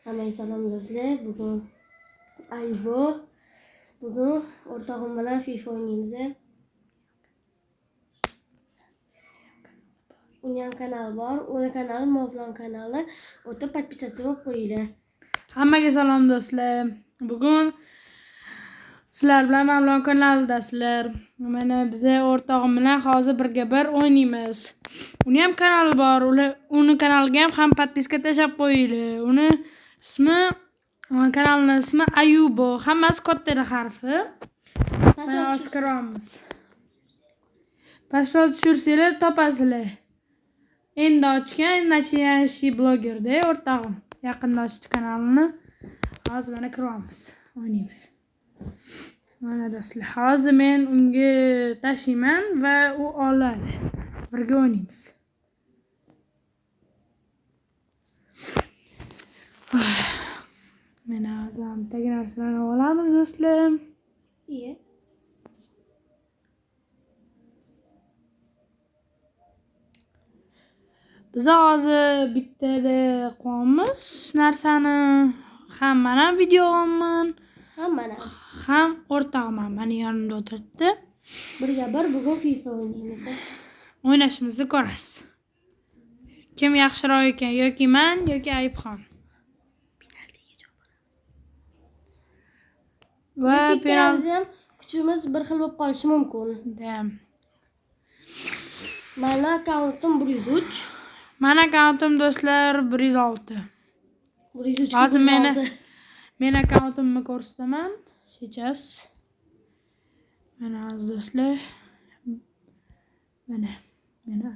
Hammaga salom do'stlar. Bugun Aybo. Bugun o'rtog'im bilan FIFA o'ynaymiz. Uni ham kanali bor. Uni kanali Mavlon kanali. O'tib podpisatsiya bo'lib qo'yinglar. Hammaga salom do'stlar. Bugun sizlar bilan Mavlon kanalidasizlar. Mana biz o'rtog'im bilan hozir birga bir o'ynaymiz. Uni ham kanali bor. Uni kanaliga ham podpiska tashlab qo'yinglar. Uni ismi kanalning ismi Ayubo. Hammasi katta harfi. Mana oshkoramiz. Pastga tushirsanglar topasizlar. Endi ochgan nachiyashi blogerda o'rtog'im. Yaqinda ochdi kanalini. Hozir mana kiramiz. O'ynaymiz. Mana do'stlar, hozir men unga tashiyman va u oladi. Birga o'ynaymiz. Mana hozir hamdagi narsalarni olamiz do'stlar. Iye. Biz hozir bittada qo'yamiz narsani. Ham mana videoman, ham o'rtog'im mana yonimda o'tiribdi. Birga bir bugun FIFA o'ynaymiz. O'ynashimizni ko'rasiz. Kim yaxshiroq ekan, yoki men yoki Ayibxon. Va ikkalamiz ham kuchimiz bir xil bo'lib qolishi mumkin. Mana akkauntim 103. Mana akkauntim do'stlar 106. 103. Hozir men akkauntimni ko'rsataman. Сейчас. Mana hozir do'stlar. Mana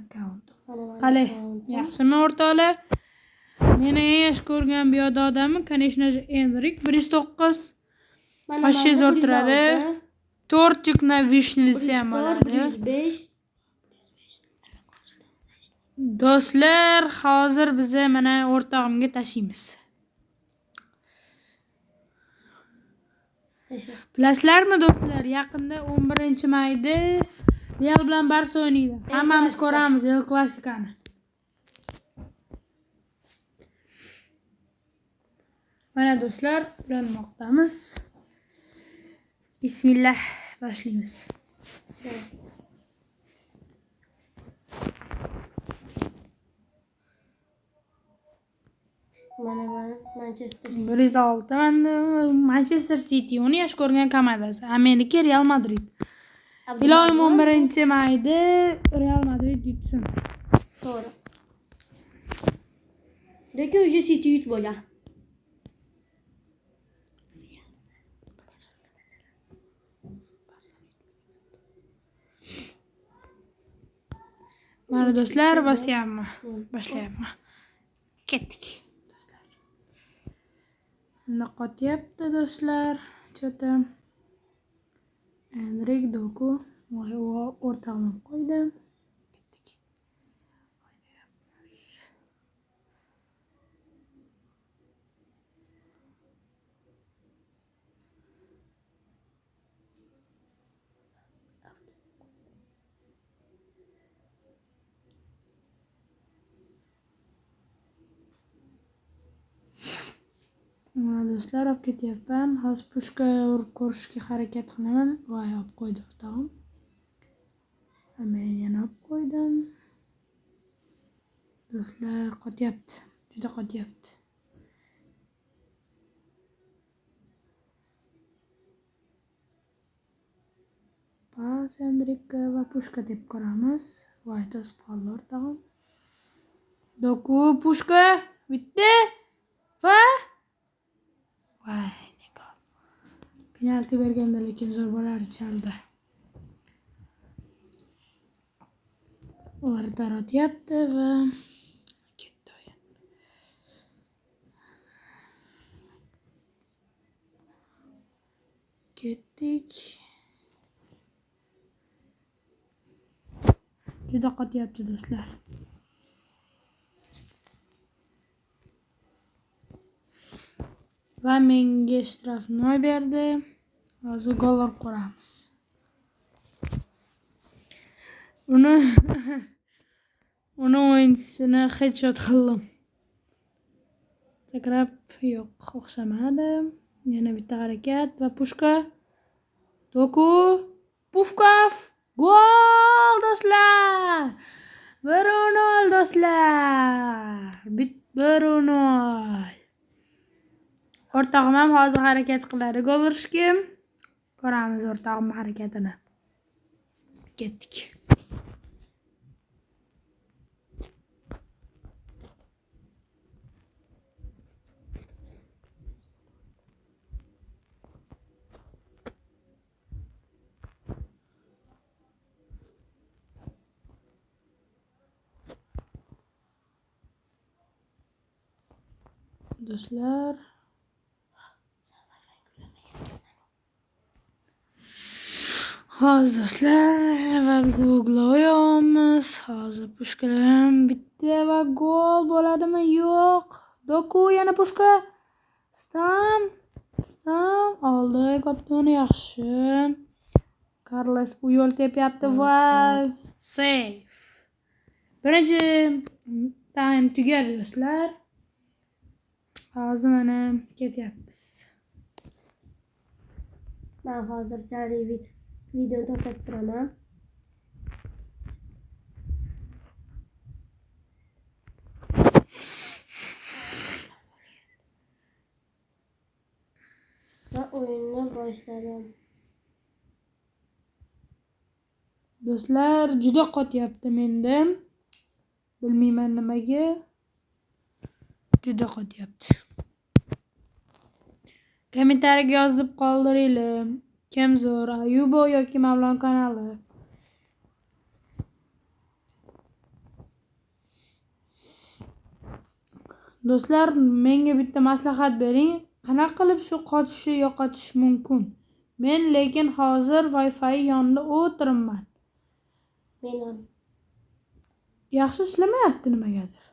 akkauntim. Qalay, yaxshimi o'rtoqlar? Meni eng yaxshi ko'rgan biyoda odamim, конечно же, Enrik 109. Pashshiz o'rtiradi. Tortikna vishnilisi ham bo'ladi. 105. Do'stlar, hozir biz mana o'rtog'imga tashiymiz. Bilasizlarmi do'stlar, yaqinda 11-mayda Real bilan Barsa o'ynaydi. Hammamiz ko'ramiz El Clasico'ni. Mana do'stlar, ulanmoqdamiz. Bismillah, boshlaymiz. Mana Manchester City. 106 Manchester City uni yaxshi ko'rgan komandasi. Meniki Real Madrid. Iloyim 11-mayda Real Madrid yutsin. To'g'ri. Lekin o'sha City yut bo'lgan. Mana do'stlar, boshlayapman. Ketdik. Bunda qotyapti do'stlar. Chota. Enrik Doku. O'rtog'im qo'ydim. Ketdik. O'ynayapmiz. Mana do'stlar, olib ketyapman. Hozir pushka urib ko'rishga harakat qilaman. Voy, olib qo'ydi o'rtog'im. Men yana olib qo'ydim. Do'stlar, qotyapti. Juda qotyapti. Pas Enrik va pushka deb ko'ramiz. Voy, to'sib qoldi o'rtog'im. Doku, pushka, bitti. Va voy, nega. Penalti berganda lekin zo'r bo'lar chaldi. Ular o'tyapti va ketdi o'yin. Ketdik. Juda qotyapti do'stlar. Va menga shtrafni berdi. Hozir gol urib ko'ramiz. Uni o'yinchisini headshot qildim. Sakrab yo'q, o'xshamadi. Yana bitta harakat va pushka. Doku, Pufkov, gol do'stlar! 1-0 do'stlar. 1-0. O'rtog'im ham hozir harakat qiladi gol urishga. Ko'ramiz o'rtog'im harakatini. Ketdik. Do'stlar, hozir do'stlar, avvalgi uglovga olamiz. Hozir pushkalar bitta va gol bo'ladimi? Yo'q. Doku yana pushka. Stam oldi. Kapitoni yaxshi. Carlos bu yo'l tepyapti va save. Birinchi time tugadi do'stlar. Hozir mana ketyapmiz. Men hozircha videoni to'xtatib turaman. Va o'yinni boshladim. Do'stlar, juda qotyapti menda. Bilmayman nimaga. Juda qotyapti. Kommentariyaga yozib qoldiringlar. Kim zo'r, Ayubo yoki Mavlon kanali? Do'stlar, menga bitta maslahat bering. Qanaqa qilib shu qochishni yo'qotish mumkin? Men lekin hozir Wi-Fi yonida o'tiribman. Men ham. Yaxshi ishlamayapti nimagadir.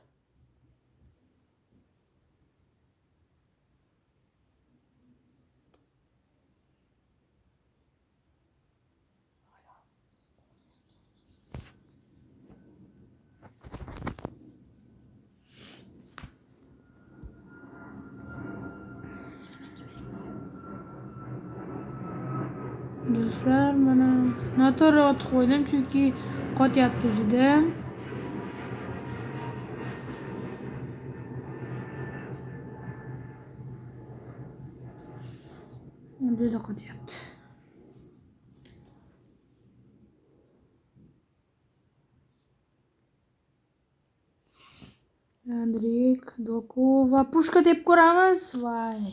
Do'stlar, mana noto'g'ri otib qo'ydim chunki qotyapti juda. Juda qotyapti. Andrik, Doku va pushka deb ko'ramiz. Voy.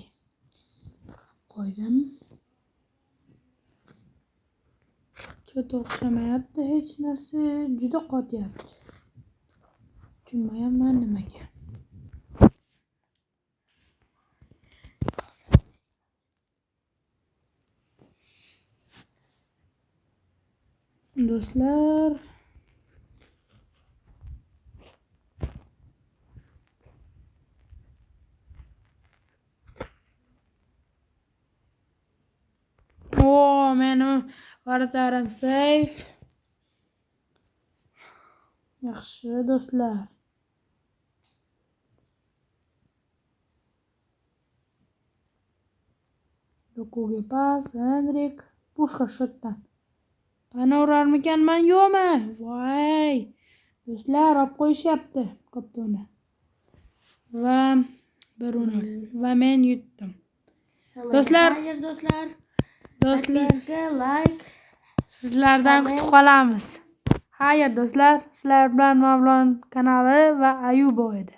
Qo'ydim. Cho'ta o'xshamayapti hech narsa, juda qotyapti. Tushunmayapman nimaga. Do'stlar, meni varatarim safe. Yaxshi do'stlar. Dokuga pas, Andrik, pushka shotdan. Qani urarmikanman yo'qmi? Voy. Do'stlar, olib qo'yishyapti kapitoni. Va 1-0 va men yutdim. Do'stlar, Xayr do'stlar. Do'stlar, like. sizlardan kutib qolamiz. Xayr do'stlar, sizlar bilan Mavlon kanali va Ayubo edi.